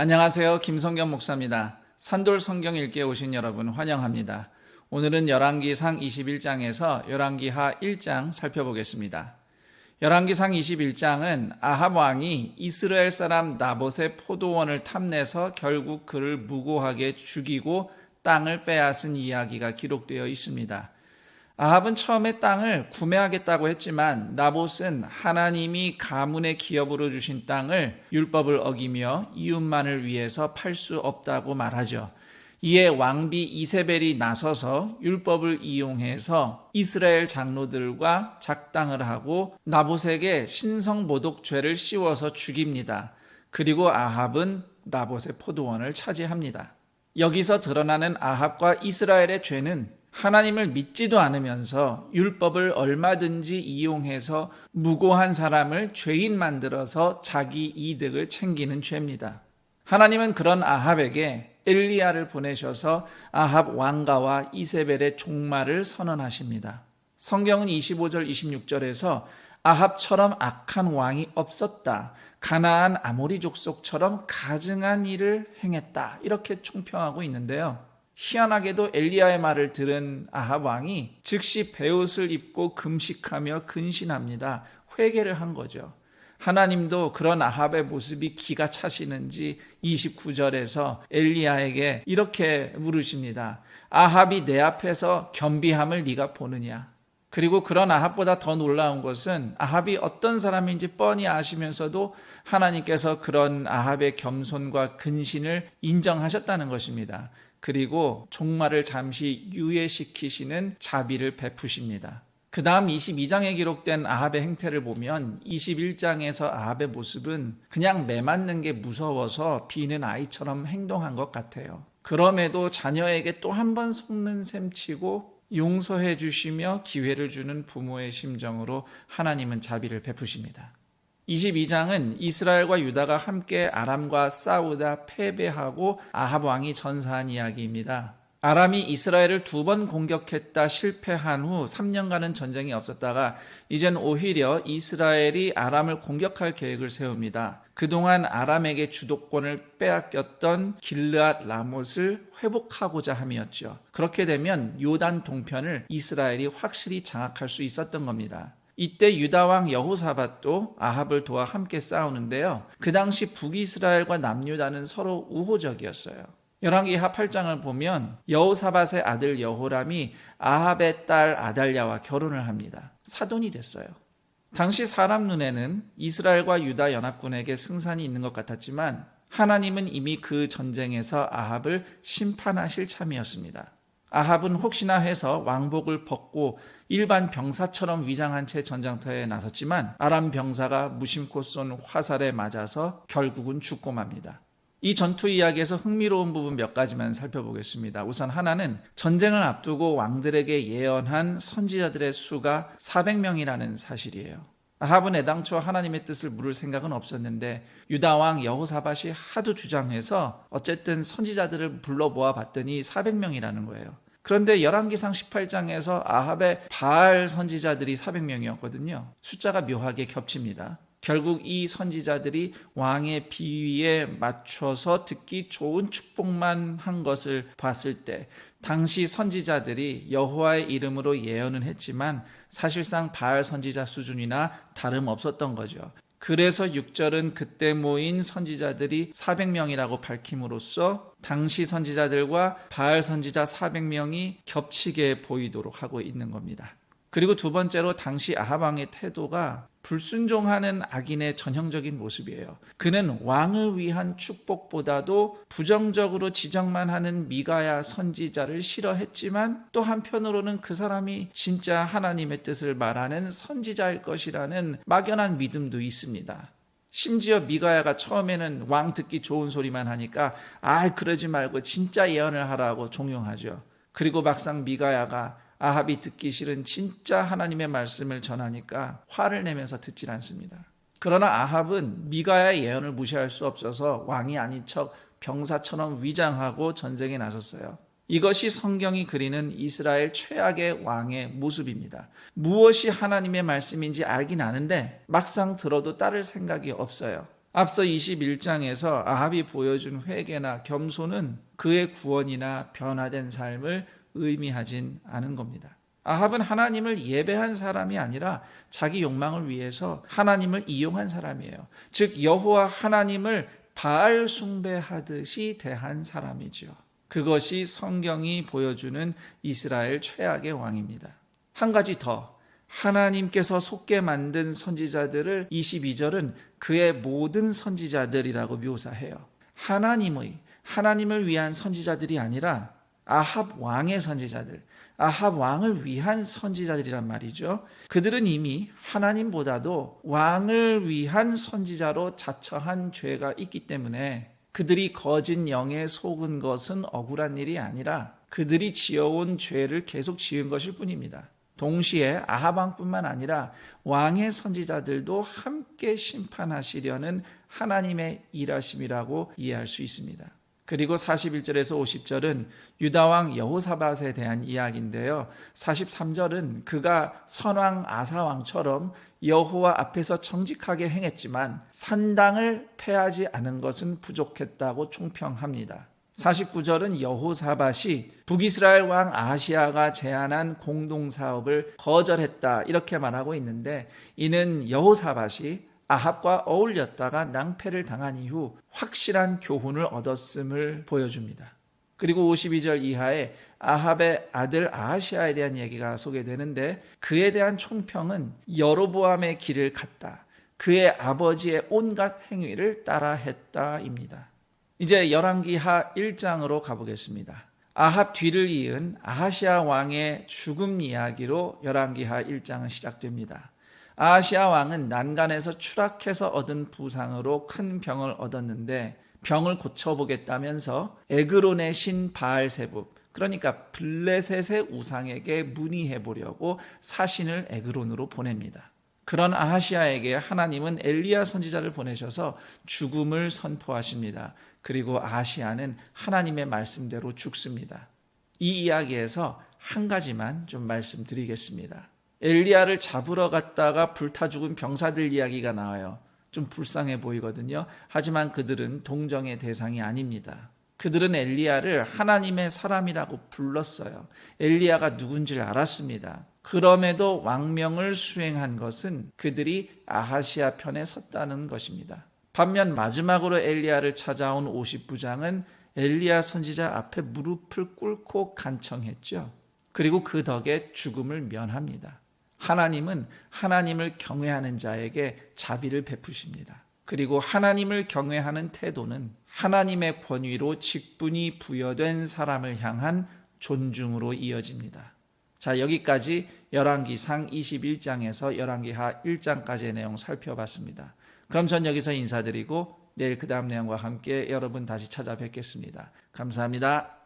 안녕하세요. 김성겸 목사입니다. 산돌 성경 읽기에 오신 여러분 환영합니다. 오늘은 열왕기상 21장에서 열왕기하 1장 살펴보겠습니다. 열왕기상 21장은 아합 왕이 이스라엘 사람 나봇의 포도원을 탐내서 결국 그를 무고하게 죽이고 땅을 빼앗은 이야기가 기록되어 있습니다. 아합은 처음에 땅을 구매하겠다고 했지만 나봇은 하나님이 가문의 기업으로 주신 땅을 율법을 어기며 이웃만을 위해서 팔 수 없다고 말하죠. 이에 왕비 이세벨이 나서서 율법을 이용해서 이스라엘 장로들과 작당을 하고 나봇에게 신성모독죄를 씌워서 죽입니다. 그리고 아합은 나봇의 포도원을 차지합니다. 여기서 드러나는 아합과 이스라엘의 죄는 하나님을 믿지도 않으면서 율법을 얼마든지 이용해서 무고한 사람을 죄인 만들어서 자기 이득을 챙기는 죄입니다. 하나님은 그런 아합에게 엘리야를 보내셔서 아합 왕가와 이세벨의 종말을 선언하십니다. 성경은 25절 26절에서 아합처럼 악한 왕이 없었다. 가나안 아모리 족속처럼 가증한 일을 행했다. 이렇게 총평하고 있는데요. 희한하게도 엘리야의 말을 들은 아합 왕이 즉시 베옷을 입고 금식하며 근신합니다. 회개를 한 거죠. 하나님도 그런 아합의 모습이 기가 차시는지 29절에서 엘리야에게 이렇게 물으십니다. 아합이 내 앞에서 겸비함을 네가 보느냐? 그리고 그런 아합보다 더 놀라운 것은 아합이 어떤 사람인지 뻔히 아시면서도 하나님께서 그런 아합의 겸손과 근신을 인정하셨다는 것입니다. 그리고 종말을 잠시 유예시키시는 자비를 베푸십니다. 그 다음 22장에 기록된 아합의 행태를 보면 21장에서 아합의 모습은 그냥 매맞는 게 무서워서 비는 아이처럼 행동한 것 같아요. 그럼에도 자녀에게 또 한 번 속는 셈 치고 용서해 주시며 기회를 주는 부모의 심정으로 하나님은 자비를 베푸십니다. 22장은 이스라엘과 유다가 함께 아람과 싸우다 패배하고 아합 왕이 전사한 이야기입니다. 아람이 이스라엘을 2번 공격했다 실패한 후 3년간은 전쟁이 없었다가 이젠 오히려 이스라엘이 아람을 공격할 계획을 세웁니다. 그동안 아람에게 주도권을 빼앗겼던 길르앗 라못을 회복하고자 함이었죠. 그렇게 되면 요단 동편을 이스라엘이 확실히 장악할 수 있었던 겁니다. 이때 유다왕 여호사밧도 아합을 도와 함께 싸우는데요. 그 당시 북이스라엘과 남유다는 서로 우호적이었어요. 열왕기하 8장을 보면 여호사밧의 아들 여호람이 아합의 딸 아달랴와 결혼을 합니다. 사돈이 됐어요. 당시 사람 눈에는 이스라엘과 유다 연합군에게 승산이 있는 것 같았지만 하나님은 이미 그 전쟁에서 아합을 심판하실 참이었습니다. 아합은 혹시나 해서 왕복을 벗고 일반 병사처럼 위장한 채 전장터에 나섰지만 아람 병사가 무심코 쏜 화살에 맞아서 결국은 죽고 맙니다. 이 전투 이야기에서 흥미로운 부분 몇 가지만 살펴보겠습니다. 우선 하나는 전쟁을 앞두고 왕들에게 예언한 선지자들의 수가 400명이라는 사실이에요. 아합은 애당초 하나님의 뜻을 물을 생각은 없었는데 유다왕 여호사밧이 하도 주장해서 어쨌든 선지자들을 불러 모아봤더니 400명이라는 거예요. 그런데 열왕기상 18장에서 아합의 바알 선지자들이 400명이었거든요. 숫자가 묘하게 겹칩니다. 결국 이 선지자들이 왕의 비위에 맞춰서 듣기 좋은 축복만 한 것을 봤을 때 당시 선지자들이 여호와의 이름으로 예언은 했지만 사실상 바알 선지자 수준이나 다름없었던 거죠. 그래서 6절은 그때 모인 선지자들이 400명이라고 밝힘으로써 당시 선지자들과 바알 선지자 400명이 겹치게 보이도록 하고 있는 겁니다. 그리고 두 번째로 당시 아합 왕의 태도가 불순종하는 악인의 전형적인 모습이에요. 그는 왕을 위한 축복보다도 부정적으로 지적만 하는 미가야 선지자를 싫어했지만 또 한편으로는 그 사람이 진짜 하나님의 뜻을 말하는 선지자일 것이라는 막연한 믿음도 있습니다. 심지어 미가야가 처음에는 왕 듣기 좋은 소리만 하니까 그러지 말고 진짜 예언을 하라고 종용하죠. 그리고 막상 미가야가 아합이 듣기 싫은 진짜 하나님의 말씀을 전하니까 화를 내면서 듣질 않습니다. 그러나 아합은 미가야의 예언을 무시할 수 없어서 왕이 아닌 척 병사처럼 위장하고 전쟁에 나섰어요. 이것이 성경이 그리는 이스라엘 최악의 왕의 모습입니다. 무엇이 하나님의 말씀인지 알긴 아는데 막상 들어도 따를 생각이 없어요. 앞서 21장에서 아합이 보여준 회개나 겸손은 그의 구원이나 변화된 삶을 의미하진 않은 겁니다. 아합은 하나님을 예배한 사람이 아니라 자기 욕망을 위해서 하나님을 이용한 사람이에요. 즉 여호와 하나님을 바알 숭배하듯이 대한 사람이죠. 그것이 성경이 보여주는 이스라엘 최악의 왕입니다. 한 가지 더, 하나님께서 속게 만든 선지자들을 22절은 그의 모든 선지자들이라고 묘사해요. 하나님을 위한 선지자들이 아니라 아합 왕의 선지자들, 아합 왕을 위한 선지자들이란 말이죠. 그들은 이미 하나님보다도 왕을 위한 선지자로 자처한 죄가 있기 때문에 그들이 거짓 영에 속은 것은 억울한 일이 아니라 그들이 지어온 죄를 계속 지은 것일 뿐입니다. 동시에 아합 왕뿐만 아니라 왕의 선지자들도 함께 심판하시려는 하나님의 일하심이라고 이해할 수 있습니다. 그리고 41절에서 50절은 유다왕 여호사밧에 대한 이야기인데요. 43절은 그가 선왕 아사왕처럼 여호와 앞에서 정직하게 행했지만 산당을 패하지 않은 것은 부족했다고 총평합니다. 49절은 여호사밧이 북이스라엘 왕 아하시아가 제안한 공동사업을 거절했다 이렇게 말하고 있는데, 이는 여호사밧이 아합과 어울렸다가 낭패를 당한 이후 확실한 교훈을 얻었음을 보여줍니다. 그리고 52절 이하에 아합의 아들 아하시아에 대한 얘기가 소개되는데, 그에 대한 총평은 여로보암의 길을 갔다, 그의 아버지의 온갖 행위를 따라했다입니다. 이제 열왕기하 1장으로 가보겠습니다. 아합 뒤를 이은 아하시아 왕의 죽음 이야기로 열왕기하 1장은 시작됩니다. 아하시아 왕은 난간에서 추락해서 얻은 부상으로 큰 병을 얻었는데, 병을 고쳐보겠다면서 에그론의 신 바알세붑, 그러니까 블레셋의 우상에게 문의해보려고 사신을 에그론으로 보냅니다. 그런 아하시아에게 하나님은 엘리야 선지자를 보내셔서 죽음을 선포하십니다. 그리고 아하시아는 하나님의 말씀대로 죽습니다. 이 이야기에서 한 가지만 좀 말씀드리겠습니다. 엘리야를 잡으러 갔다가 불타 죽은 병사들 이야기가 나와요. 좀 불쌍해 보이거든요. 하지만 그들은 동정의 대상이 아닙니다. 그들은 엘리야를 하나님의 사람이라고 불렀어요. 엘리야가 누군지를 알았습니다. 그럼에도 왕명을 수행한 것은 그들이 아하시아 편에 섰다는 것입니다. 반면 마지막으로 엘리야를 찾아온 50부장은 엘리야 선지자 앞에 무릎을 꿇고 간청했죠. 그리고 그 덕에 죽음을 면합니다. 하나님은 하나님을 경외하는 자에게 자비를 베푸십니다. 그리고 하나님을 경외하는 태도는 하나님의 권위로 직분이 부여된 사람을 향한 존중으로 이어집니다. 자, 여기까지 열왕기상 21장에서 열왕기하 1장까지의 내용 살펴봤습니다. 그럼 전 여기서 인사드리고 내일 그 다음 내용과 함께 여러분 다시 찾아뵙겠습니다. 감사합니다.